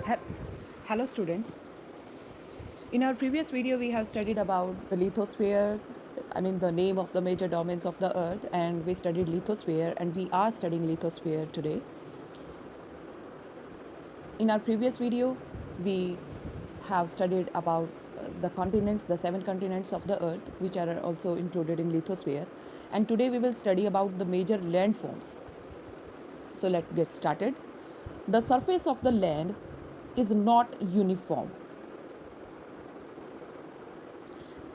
He- Hello students. In our previous video we have studied about the lithosphere, the name of the major domains of the earth, and we studied lithosphere and we are studying lithosphere today. In our previous video we have studied about the continents, the 7 continents of the earth, which are also included in lithosphere, and today we will study about the major landforms. So let's get started. The surface of the land is not uniform.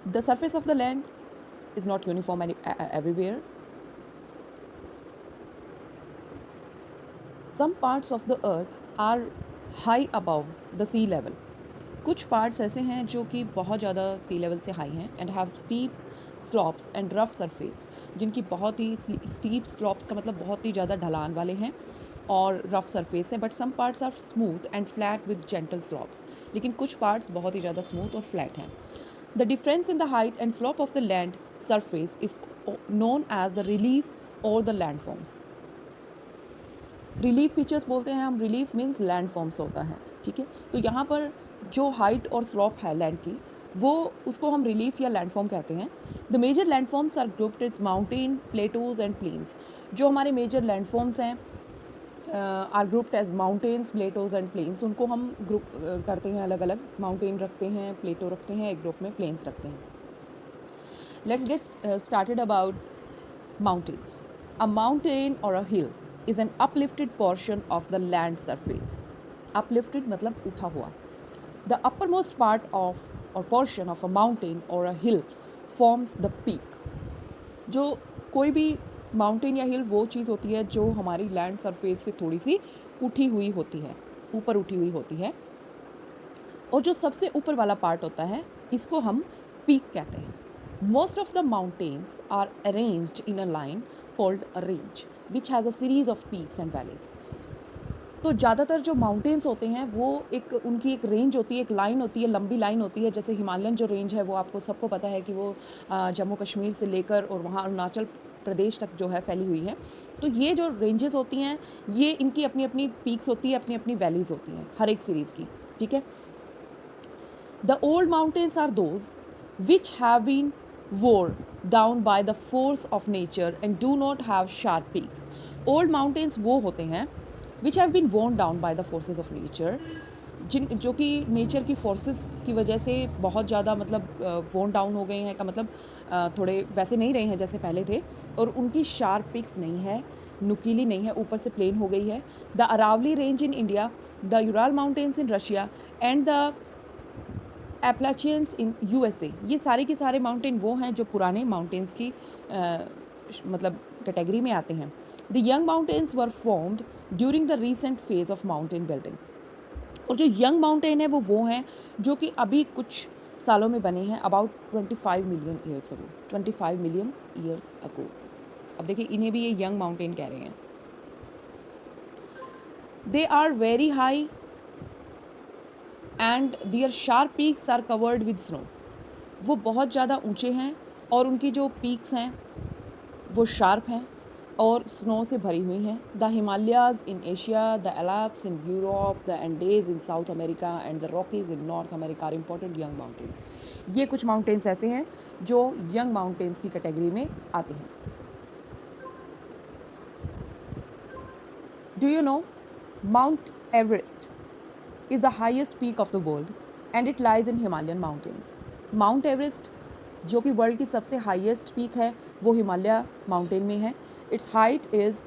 The surface of the land is not uniform everywhere. Some parts of the earth are high above the sea level. कुछ parts ऐसे हैं जो कि बहुत ज़्यादा सी level से high हैं and have steep slopes and rough surface, जिनकी बहुत ही स्टीप स्लॉप्स का मतलब बहुत ही ज़्यादा ढलान वाले हैं और रफ सरफेस है. But some parts are smooth and flat with gentle slopes. लेकिन कुछ पार्ट्स बहुत ही ज़्यादा स्मूथ और फ्लैट हैं. The difference in the height and slope of the land surface is known as the relief or the landforms. Relief features बोलते हैं हम. Relief means landforms होता है. ठीक है, तो यहाँ पर जो हाइट और स्लोप है लैंड की, वो उसको हम रिलीफ या लैंडफॉर्म कहते हैं. The major landforms are grouped is mountain, plateaus and plains. जो हमारे मेजर लैंडफॉर्म्स हैं are grouped as mountains, plateaus and plains. उनको हम ग्रुप करते हैं अलग अलग. माउंटेन रखते हैं, प्लेटो रखते हैं एक ग्रुप में, प्लेन्स रखते हैं. Let's get started about mountains. A mountain or a hill is an uplifted portion of the land surface. Uplifted मतलब उठा हुआ. The uppermost part of or portion of a mountain or a hill forms the peak. जो कोई भी mountain या हिल वो चीज़ होती है जो हमारी लैंड सरफेस से थोड़ी सी उठी हुई होती है, ऊपर उठी हुई होती है. और जो सबसे ऊपर वाला पार्ट होता है इसको हम पीक कहते हैं. Most of the mountains are arranged in a line called a range, which has a series of peaks and valleys. तो ज़्यादातर जो माउंटेन्स होते हैं वो उनकी एक रेंज होती है, एक लाइन होती है, लंबी लाइन होती है. जैसे हिमालयन जो रेंज है वो आपको सबको पता है कि वो जम्मू कश्मीर से लेकर और वहाँ अरुणाचल प्रदेश तक जो है फैली हुई है. तो ये जो रेंजेस होती हैं ये इनकी अपनी अपनी पीक्स होती है, अपनी अपनी वैलीज़ होती हैं हर एक सीरीज़ की. ठीक है. The old mountains are those which have been worn down by the force of nature and do not have sharp peaks. Old mountains वो होते हैं which have been worn down by the forces of nature, जो कि nature की forces की वजह से बहुत ज़्यादा मतलब वोन डाउन हो गए हैं. का मतलब थोड़े वैसे नहीं रहे हैं जैसे पहले थे, और उनकी शार्प पिक्स नहीं है, नुकीली नहीं है, ऊपर से प्लेन हो गई है. The Aravalli range in India, the Ural mountains in Russia and the Appalachians in USA. ये सारे के सारे माउंटेन वो हैं जो पुराने माउंटेन्स की मतलब कैटेगरी में आते हैं. The young mountains were formed during the recent phase of mountain building. और जो यंग माउंटेन है वो हैं जो कि अभी कुछ सालों में बने हैं, about 25 million years ago. 25 million years ago. अब देखिए इन्हें भी ये यंग माउंटेन कह रहे हैं. They are very high and their sharp peaks are covered with snow. वो बहुत ज़्यादा ऊंचे हैं और उनकी जो पीक्स हैं वो शार्प हैं और स्नो से भरी हुई हैं. The Himalayas in Asia, the Alps in Europe, the Andes in South America and the Rockies in North America are important young mountains. ये कुछ माउंटेन्स ऐसे हैं जो यंग माउंटेन्स की कैटेगरी में आते हैं. Do you no mount Everest is the highest peak of the world and it lies in Himalayan mountains. Mount Everest जो कि वर्ल्ड की सबसे हाईएस्ट पीक है वो हिमालय माउंटेन में है. Its height is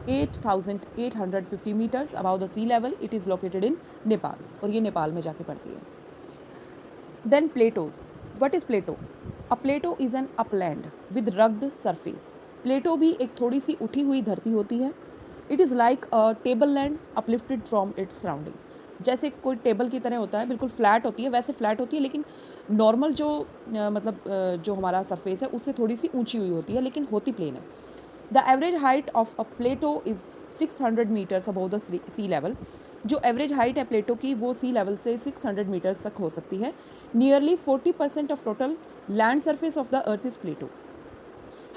8,850 metres above the sea level. It is located in Nepal और ये नेपाल में जाके पड़ती है. Then plateau. What is plateau? A plateau is an upland with rugged surface. Plateau भी एक थोड़ी सी उठी हुई धरती होती है. It is like a table land uplifted from its surrounding. जैसे कोई टेबल की तरह होता है, बिल्कुल फ्लैट होती है, वैसे फ्लैट होती है, लेकिन नॉर्मल जो जो हमारा सरफेस है उससे थोड़ी सी ऊंची हुई होती है, लेकिन होती प्लेन है. The average height of a plateau is 600 metres above the sea level. जो एवरेज हाइट है प्लेटो की वो सी लेवल से 600 मीटर्स तक हो सकती है. Nearly 40% of total land surface of the earth is plateau.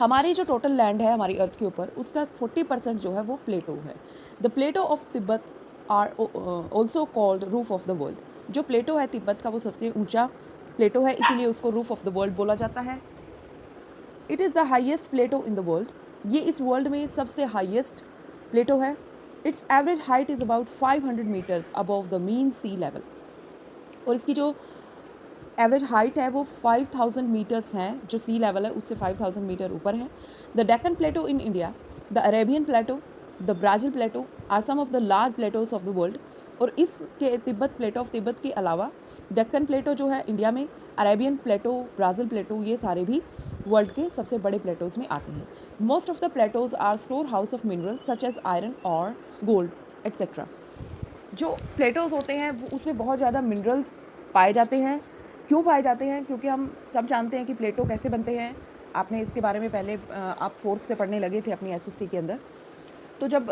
हमारी जो टोटल लैंड है हमारी अर्थ के ऊपर उसका 40% जो है वो प्लेटो है. The plateau of Tibet are also called roof of the world. जो प्लेटो है तिब्बत का वो सबसे ऊंचा प्लेटो है, इसीलिए उसको रूफ ऑफ द वर्ल्ड बोला जाता है। It is the highest plateau in the world. ये इस वर्ल्ड में सबसे हाइएस्ट प्लेटो है। It's average height is about 500 metres above the mean sea level. और इसकी जो एवरेज हाइट है वो 5000 मीटर्स हैं, जो सी लेवल है उससे 5000 मीटर ऊपर है। The Deccan plateau in India, the Arabian plateau, the Brazil plateau are some of the large plateaus of the world. और इसके तिब्बत प्लेटो ऑफ तिब्बत के अलावा डेक्कन प्लेटो जो है इंडिया में, अरेबियन प्लेटो, ब्राज़ील प्लेटो, ये सारे भी वर्ल्ड के सबसे बड़े प्लेटोज में आते हैं। Most of the plateaus are store house of mineral such as iron और गोल्ड एट्सेट्रा। जो प्लेटोज होते हैं वो उसमें बहुत ज़्यादा मिनरल्स पाए जाते हैं। क्यों पाए जाते हैं? क्योंकि हम सब जानते हैं कि प्लेटो कैसे बनते हैं। आपने इसके बारे में पहले आप 4th से पढ़ने लगे थे अपनी एसएसटी के अंदर। तो जब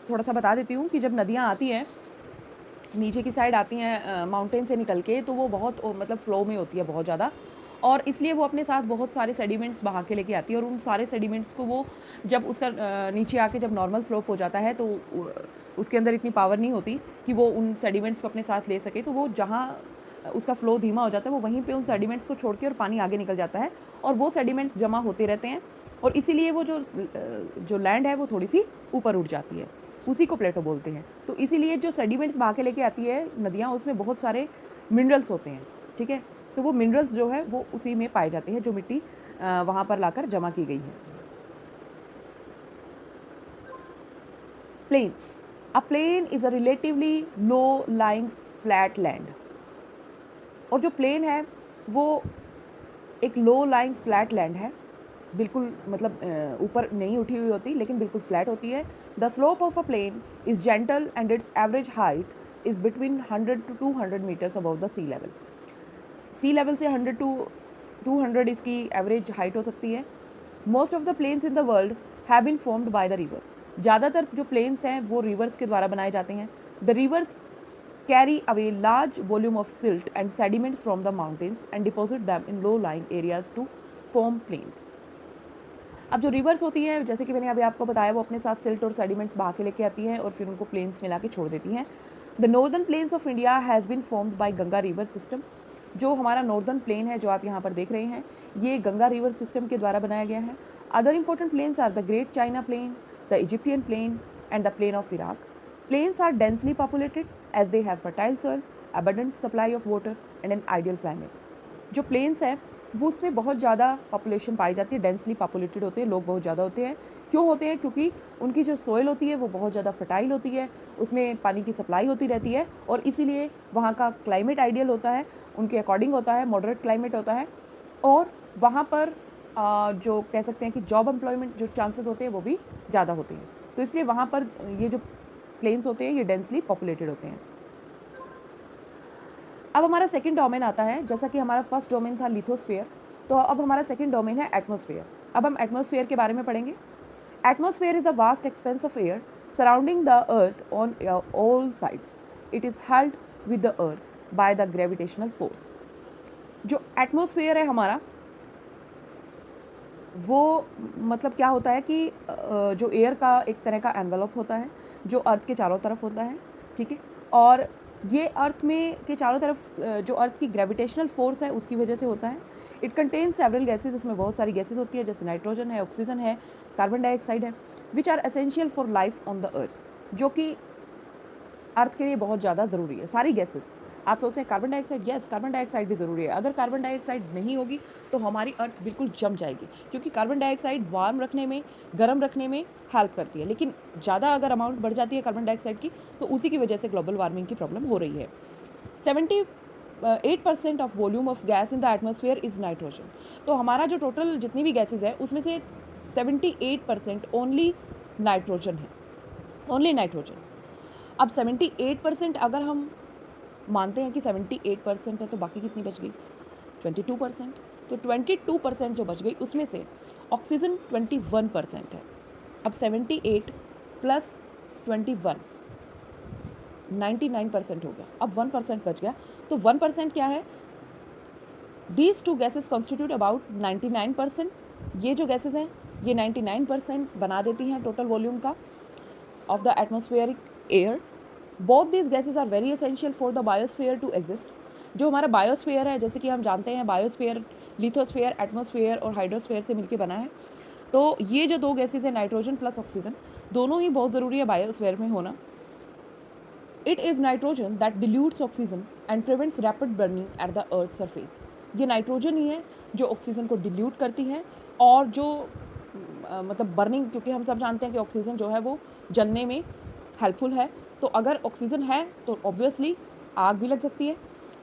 थोड़ा सा बता देती हूँ कि जब नदियाँ आती हैं, नीचे की साइड आती हैं माउंटेन से निकल के, तो वो बहुत मतलब फ़्लो में होती है बहुत ज़्यादा, और इसलिए वो अपने साथ बहुत सारे सेडिमेंट्स बहा के लेके आती है। और उन सारे सेडिमेंट्स को वो जब उसका नीचे आके जब नॉर्मल स्लोप हो जाता है तो उसके अंदर इतनी पावर नहीं होती कि वो उन सेडिमेंट्स को अपने साथ ले सके। तो वो जहाँ उसका फ़्लो धीमा हो जाता है वो वहीं पे उन सेडिमेंट्स को छोड़ के और पानी आगे निकल जाता है, और वो सेडिमेंट्स जमा होते रहते हैं, और इसीलिए वो जो लैंड है वो थोड़ी सी ऊपर उठ जाती है। उसी को प्लेटो बोलते हैं। तो इसीलिए जो सेडिमेंट्स बहा के लेके आती है नदियाँ, उसमें बहुत सारे मिनरल्स होते हैं, ठीक है। तो वो मिनरल्स जो है वो उसी में पाए जाते हैं जो मिट्टी वहाँ पर लाकर जमा की गई है। Plains. A plain is a relatively low lying flat land. और जो प्लेन है वो एक लो लाइंग फ्लैट लैंड है, बिल्कुल मतलब ऊपर नहीं उठी हुई होती लेकिन बिल्कुल फ्लैट होती है। The slope of a plain is gentle and it's average height is between 100 to 200 metres above the sea level. Sea level से 100 to 200 इसकी एवरेज हाइट हो सकती है। Most of the plains in the world have been formed by the rivers. ज़्यादातर जो planes हैं वो reverse के द्वारा बनाए जाते हैं। The reverse carry away large volume of silt and sediments from the mountains and deposit them in low-lying areas to form plains। अब जो रिवर्स होती हैं, जैसे कि मैंने अभी आपको बताया, वो अपने साथ सिल्ट और सेडिमेंट्स बहा के लेके आती हैं और फिर उनको प्लेन्स में ला के छोड़ देती हैं। The northern plains of India has been formed by Ganga river system. जो हमारा नॉर्दर्न प्लेन है जो आप यहाँ पर देख रहे हैं, ये गंगा रिवर सिस्टम के द्वारा बनाया गया है। Other important plains are the great China plain, the Egyptian plain and the plain of Iraq. Plains are densely populated as they have fertile soil, abundant supply of water and an ideal climate। जो plains है वो उसमें बहुत ज़्यादा population पाई जाती है, densely populated होते हैं, लोग बहुत ज़्यादा होते हैं। क्यों होते हैं? क्योंकि उनकी जो सोइल होती है वो बहुत ज़्यादा फर्टाइल होती है, उसमें पानी की सप्लाई होती रहती है, और इसीलिए वहाँ का क्लाइमेट आइडियल होता है, उनके अकॉर्डिंग होता है, मॉडरेट क्लाइमेट होता है। और वहाँ पर जो कह सकते हैं कि जॉब एम्प्लॉयमेंट जो चांसेस होते हैं वो भी ज़्यादा होते हैं। तो इसलिए वहाँ पर ये जो प्लेन्स होते हैं ये डेंसली पॉपुलेटेड होते हैं। अब हमारा सेकंड डोमेन आता है। जैसा कि हमारा फर्स्ट डोमेन था लिथोस्फीयर, तो अब हमारा सेकंड डोमेन है एटमॉस्फेयर। अब हम एटमॉस्फेयर के बारे में पढ़ेंगे। Atmosphere is the vast expense of air surrounding the earth on all sides. It is held with the earth by the gravitational force. जो एटमॉस्फेयर है हमारा वो मतलब क्या होता है कि जो एयर का एक तरह का एनवेलप होता है जो अर्थ के चारों तरफ होता है, ठीक है। और ये अर्थ में के चारों तरफ जो अर्थ की ग्रेविटेशनल फोर्स है उसकी वजह से होता है। इट कंटेन्स सेवरल गैसेज, इसमें बहुत सारी गैसेज होती है, जैसे नाइट्रोजन है, ऑक्सीजन है, कार्बन डाइऑक्साइड है, which are essential for life on the earth, जो कि अर्थ के लिए बहुत ज़्यादा ज़रूरी है। सारी गैसेस, आप सोचते हैं carbon dioxide, yes carbon dioxide भी ज़रूरी है। अगर कार्बन डाइऑक्साइड नहीं होगी तो हमारी अर्थ बिल्कुल जम जाएगी, क्योंकि कार्बन डाइऑक्साइड वार्म रखने में, गर्म रखने में हेल्प करती है। लेकिन ज़्यादा अगर अमाउंट बढ़ जाती है कार्बन डाइऑक्साइड की तो उसी की वजह से ग्लोबल वार्मिंग की प्रॉब्लम हो रही है। 78% of volume of gas in the atmosphere is nitrogen. तो हमारा जो टोटल जितनी भी गैसेज है उसमें से 78% ओनली नाइट्रोजन है, ओनली नाइट्रोजन। अब 78% अगर हम मानते हैं कि 78% है तो बाकी कितनी बच गई? 22%। तो 22% जो बच गई उसमें से ऑक्सीजन 21% है। अब 78 प्लस 21 99% हो गया। अब 1% बच गया। तो 1% क्या है? These two gases constitute about 99%। ये जो गैसेज हैं ये 99% बना देती हैं टोटल वॉल्यूम का of the atmospheric air. Both these gases are very essential for the biosphere to exist. जो हमारा बायोस्फीयर है, जैसे कि हम जानते हैं बायोस्फीयर लिथोस्फीयर, एटमॉस्फेयर और हाइड्रोस्फीयर से मिलकर बना है। तो ये जो दो गैसेज है, नाइट्रोजन प्लस ऑक्सीजन, दोनों ही बहुत ज़रूरी है बायोस्फीयर में होना। It is nitrogen that dilutes oxygen and prevents rapid burning at the earth surface. ये नाइट्रोजन ही है जो ऑक्सीजन को डिल्यूट करती है और जो मतलब बर्निंग, क्योंकि हम सब जानते हैं कि ऑक्सीजन जो है वो जलने में हेल्पफुल है। तो अगर ऑक्सीजन है तो ऑब्वियसली आग भी लग सकती है,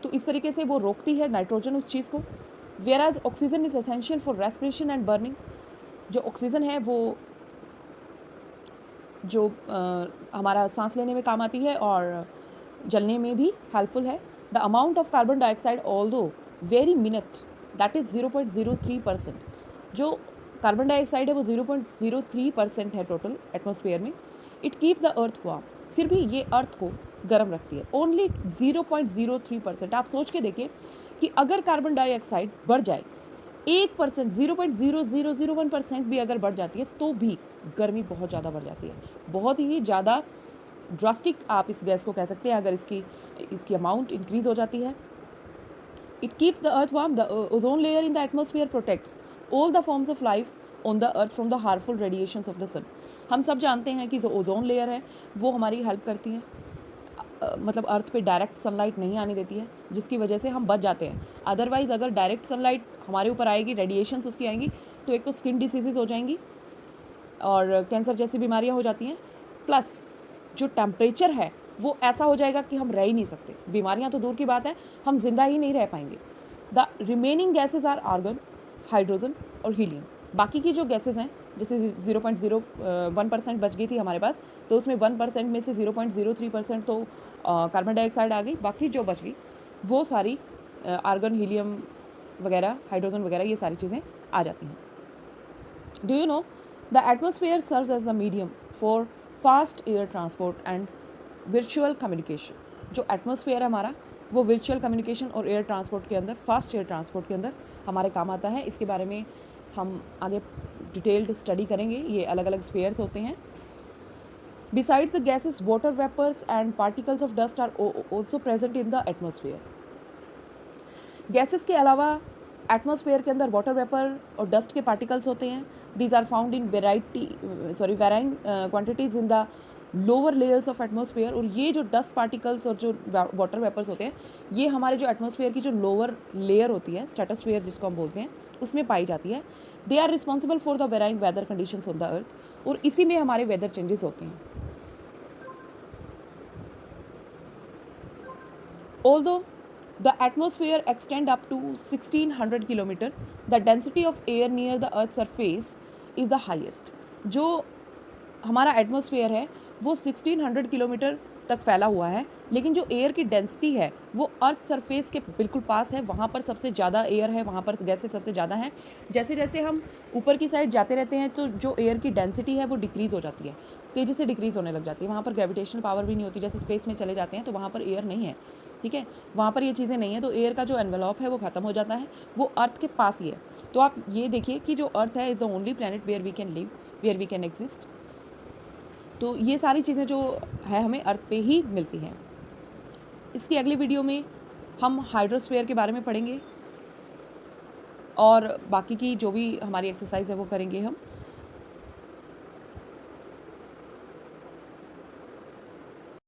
तो इस तरीके से वो रोकती है नाइट्रोजन उस चीज़ को। Whereas oxygen is essential for respiration and burning. जो ऑक्सीजन है वो जो हमारा सांस लेने में काम आती है और जलने में भी हेल्पफुल है। The amount of carbon dioxide although very minute, that is 0.03%। जो कार्बन डाइऑक्साइड है वो 0.03% है टोटल एटमॉस्फेयर में। It keeps the earth warm, फिर भी ये अर्थ को गर्म रखती है। ओनली 0.03%। आप सोच के देखिए कि अगर कार्बन डाइऑक्साइड बढ़ जाए 1%, 0.0001% भी अगर बढ़ जाती है तो भी गर्मी बहुत ज़्यादा बढ़ जाती है, बहुत ही ज़्यादा ड्रास्टिक आप इस गैस को कह सकते हैं अगर इसकी अमाउंट इंक्रीज हो जाती है। It keeps the earth warm. The ozone layer in the atmosphere protects all the forms of life on the earth from the harmful radiations of the sun. हम सब जानते हैं कि जो ओजोन लेयर है वो हमारी हेल्प करती है, मतलब अर्थ पे डायरेक्ट सनलाइट नहीं आने देती है, जिसकी वजह से हम बच जाते हैं। अदरवाइज़ अगर डायरेक्ट सनलाइट हमारे ऊपर आएगी, रेडिएशंस उसकी आएंगी, तो एक तो स्किन डिसीजेज हो जाएंगी और कैंसर जैसी बीमारियां हो जाती हैं। प्लस जो टेम्परेचर है वो ऐसा हो जाएगा कि हम रह ही नहीं सकते। बीमारियां तो दूर की बात है, हम जिंदा ही नहीं रह पाएंगे। The remaining gases are argon, hydrogen और हीलियम। बाकी की जो गैसेज हैं, जैसे 0.01% बच गई थी हमारे पास, तो उसमें 1% में से 0.03% तो कार्बन डाइऑक्साइड आ गई। बाकी जो बच गई वो सारी आर्गन, हीलियम वगैरह, हाइड्रोजन वगैरह, ये सारी चीज़ें आ जाती हैं। Do you know the atmosphere serves as the medium for fast air transport and virtual communication. जो एटमॉस्फेयर है हमारा वो वर्चुअल कम्युनिकेशन और एयर ट्रांसपोर्ट के अंदर, फास्ट एयर ट्रांसपोर्ट के अंदर हमारे काम आता है। इसके बारे में हम आगे डिटेल्ड स्टडी करेंगे। ये अलग अलग स्फीयर्स होते हैं। Besides the gases, water vapours and particles of dust are also present in the atmosphere. Gases के अलावा एटमॉस्फेयर के अंदर वाटर वेपर और डस्ट के पार्टिकल्स होते हैं। These are found in varying quantities in the lower layers of atmosphere. और ये जो डस्ट पार्टिकल्स और जो वाटर वेपर्स होते हैं, ये हमारे जो एटमॉस्फेयर की जो लोअर लेयर होती है, स्ट्रेटोस्फेयर जिसको हम बोलते हैं, उसमें पाई जाती है। They are responsible for the varying weather conditions on the earth, और इसी में हमारे वेदर चेंजेस होते हैं। Although the atmosphere extends up to 1600 kilometer, the density of air near the Earth's surface is the highest. जो हमारा atmosphere है वो 1600 किलोमीटर तक फैला हुआ है, लेकिन जो एयर की डेंसिटी है वो अर्थ सरफेस के बिल्कुल पास है, वहाँ पर सबसे ज़्यादा एयर है, वहाँ पर गैसें सबसे ज़्यादा हैं। जैसे जैसे हम ऊपर की साइड जाते रहते हैं तो जो एयर की डेंसिटी है वो डिक्रीज़ हो जाती है, तेज़ी से डिक्रीज़ होने लग जाती है। वहाँ पर ग्रेविटेशनल पावर भी नहीं होती, जैसे स्पेस में चले जाते हैं तो वहाँ पर एयर नहीं है, ठीक है, वहाँ पर ये चीज़ें नहीं है, तो एयर का जो एनवेलॉप है वो ख़त्म हो जाता है, वो अर्थ के पास ही है। तो आप ये देखिए कि जो अर्थ है is the only planet where we can live, where we can exist. तो ये सारी चीज़ें जो है हमें अर्थ पे ही मिलती हैं। इसकी अगली वीडियो में हम हाइड्रोस्फीयर के बारे में पढ़ेंगे और बाकी की जो भी हमारी एक्सरसाइज है वो करेंगे हम।